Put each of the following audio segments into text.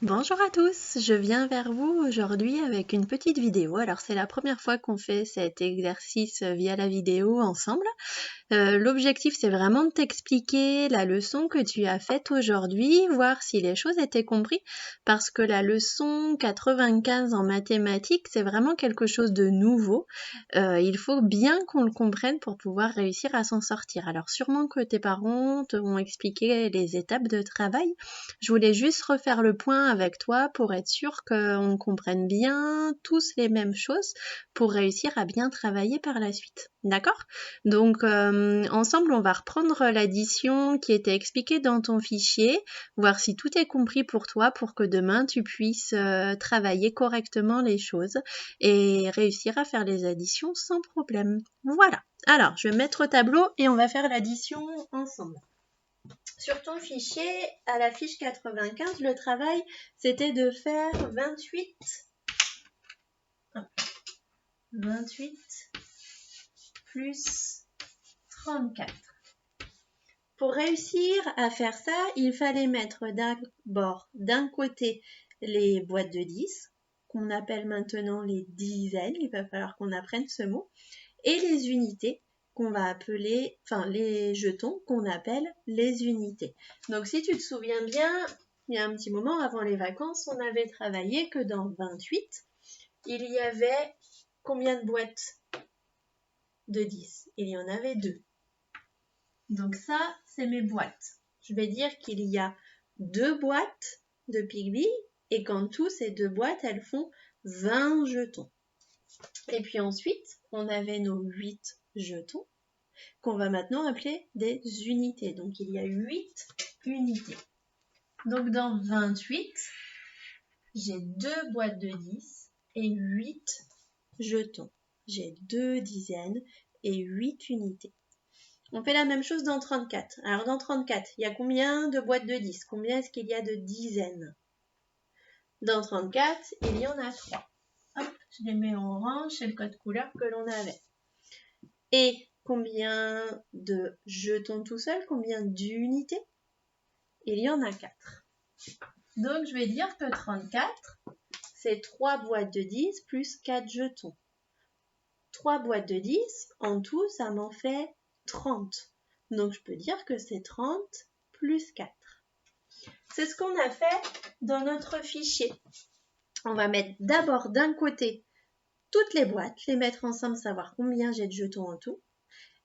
Bonjour à tous, je viens vers vous aujourd'hui avec une petite vidéo. Alors c'est la première fois qu'on fait cet exercice via la vidéo ensemble. L'objectif c'est vraiment de t'expliquer la leçon que tu as faite aujourd'hui, voir si les choses étaient comprises, parce que la leçon 95 en mathématiques c'est vraiment quelque chose de nouveau. Il faut bien qu'on le comprenne pour pouvoir réussir à s'en sortir. Alors sûrement que tes parents t'ont expliqué les étapes de travail. Je voulais juste refaire le point avec toi pour être sûr qu'on comprenne bien tous les mêmes choses pour réussir à bien travailler par la suite. D'accord? Donc ensemble, on va reprendre l'addition qui était expliquée dans ton fichier, voir si tout est compris pour toi pour que demain tu puisses travailler correctement les choses et réussir à faire les additions sans problème. Voilà. Alors, je vais mettre au tableau et on va faire l'addition ensemble. Sur ton fichier, à la fiche 95, le travail, c'était de faire 28 plus 34. Pour réussir à faire ça, il fallait mettre d'abord d'un côté les boîtes de 10, qu'on appelle maintenant les dizaines, il va falloir qu'on apprenne ce mot, et les unités, qu'on va appeler, enfin les jetons qu'on appelle les unités. Donc si tu te souviens bien, il y a un petit moment avant les vacances, on avait travaillé que dans 28, il y avait combien de boîtes de 10? Il y en avait 2. Donc ça, c'est mes boîtes. Je vais dire qu'il y a 2 boîtes de Pigby et qu'en tout, ces 2 boîtes, elles font 20 jetons. Et puis ensuite, on avait nos 8 jetons qu'on va maintenant appeler des unités. Donc, il y a 8 unités. Donc, dans 28, j'ai 2 boîtes de 10 et 8 jetons. J'ai 2 dizaines et 8 unités. On fait la même chose dans 34. Alors, dans 34, il y a combien de boîtes de 10? Combien est-ce qu'il y a de dizaines? Dans 34, il y en a 3. Hop, je les mets en orange, c'est le code couleur que l'on avait. Et combien de jetons tout seul? Combien d'unités? Il y en a 4. Donc, je vais dire que 34, c'est 3 boîtes de 10 plus 4 jetons. 3 boîtes de 10, en tout, ça m'en fait 30. Donc, je peux dire que c'est 30 plus 4. C'est ce qu'on a fait dans notre fichier. On va mettre d'abord d'un côté toutes les boîtes, les mettre ensemble, savoir combien j'ai de jetons en tout.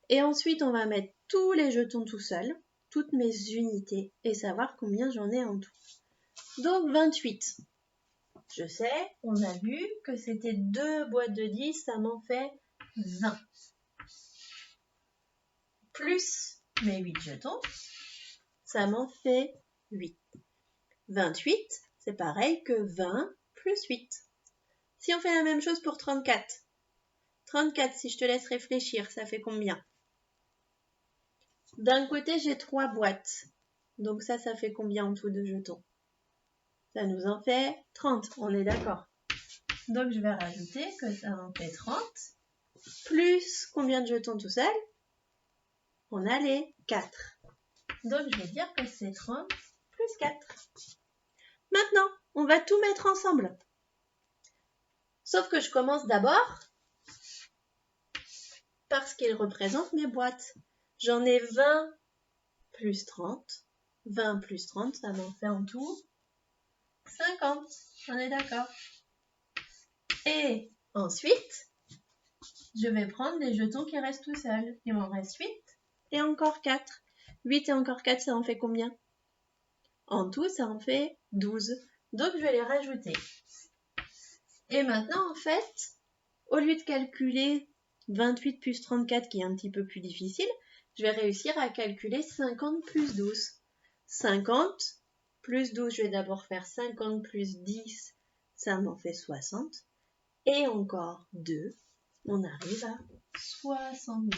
Et ensuite, on va mettre tous les jetons tout seuls, toutes mes unités, et savoir combien j'en ai en tout. Donc 28. Je sais, on a vu que c'était 2 boîtes de 10, ça m'en fait 20. Plus mes 8 jetons, ça m'en fait 8. 28, c'est pareil que 20 plus 8. Si on fait la même chose pour 34, 34, si je te laisse réfléchir, ça fait combien? D'un côté, j'ai 3 boîtes. Donc ça fait combien en tout de jetons? Ça nous en fait 30, on est d'accord. Donc je vais rajouter que ça en fait 30. Plus combien de jetons tout seul? On a les 4. Donc je vais dire que c'est 30 plus 4. Maintenant, on va tout mettre ensemble. Sauf que je commence d'abord parce qu'ils représentent mes boîtes. J'en ai 20 plus 30. 20 plus 30, ça m'en fait en tout 50. On est d'accord. Et ensuite, je vais prendre les jetons qui restent tout seuls. Il m'en reste 8 et encore 4. 8 et encore 4, ça en fait combien? En tout, ça en fait 12. Donc, je vais les rajouter. Et maintenant, en fait, au lieu de calculer 28 plus 34, qui est un petit peu plus difficile, je vais réussir à calculer 50 plus 12. 50 plus 12, je vais d'abord faire 50 plus 10, ça m'en fait 60. Et encore 2, on arrive à 62.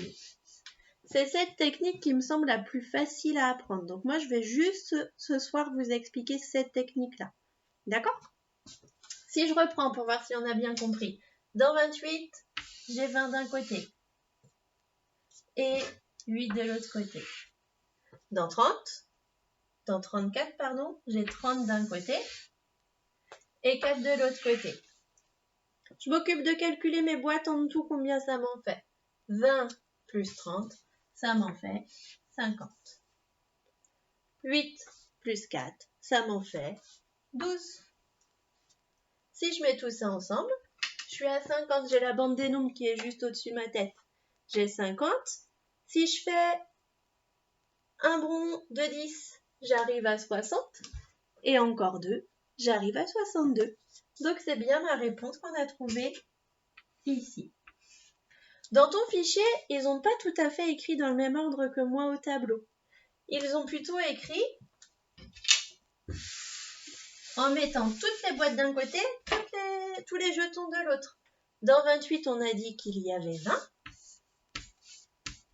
C'est cette technique qui me semble la plus facile à apprendre. Donc moi, je vais juste ce soir vous expliquer cette technique-là. D'accord? Si je reprends pour voir si on a bien compris. Dans 28, j'ai 20 d'un côté et 8 de l'autre côté. Dans 34, j'ai 30 d'un côté et 4 de l'autre côté. Je m'occupe de calculer mes boîtes en tout, combien ça m'en fait. 20 plus 30, ça m'en fait 50. 8 plus 4, ça m'en fait 12. Si je mets tout ça ensemble, je suis à 50. J'ai la bande des nombres qui est juste au-dessus de ma tête. J'ai 50. Si je fais un bond de 10, j'arrive à 60. Et encore 2, j'arrive à 62. Donc c'est bien ma réponse qu'on a trouvée ici. Dans ton fichier, ils n'ont pas tout à fait écrit dans le même ordre que moi au tableau. Ils ont plutôt écrit en mettant toutes les boîtes d'un côté, tous les jetons de l'autre. Dans 28, on a dit qu'il y avait 20.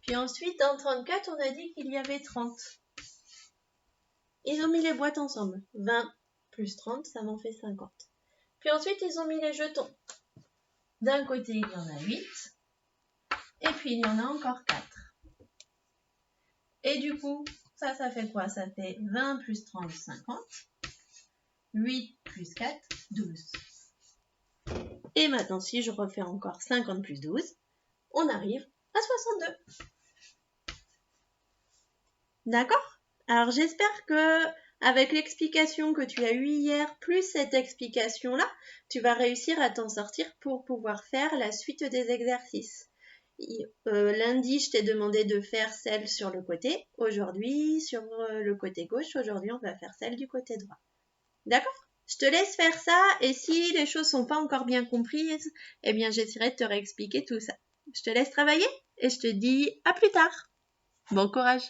Puis ensuite, dans 34, on a dit qu'il y avait 30. Ils ont mis les boîtes ensemble. 20 plus 30, ça m'en fait 50. Puis ensuite, ils ont mis les jetons. D'un côté, il y en a 8. Et puis, il y en a encore 4. Et du coup, ça fait quoi? Ça fait 20 plus 30, 50. 8 plus 4, 12. Et maintenant, si je refais encore 50 plus 12, on arrive à 62. D'accord? Alors, j'espère que avec l'explication que tu as eue hier, plus cette explication-là, tu vas réussir à t'en sortir pour pouvoir faire la suite des exercices. Lundi, je t'ai demandé de faire celle sur le côté. Aujourd'hui, sur le côté gauche. Aujourd'hui, on va faire celle du côté droit. D'accord? Je te laisse faire ça et si les choses sont pas encore bien comprises, eh bien, j'essaierai de te réexpliquer tout ça. Je te laisse travailler et je te dis à plus tard. Bon courage!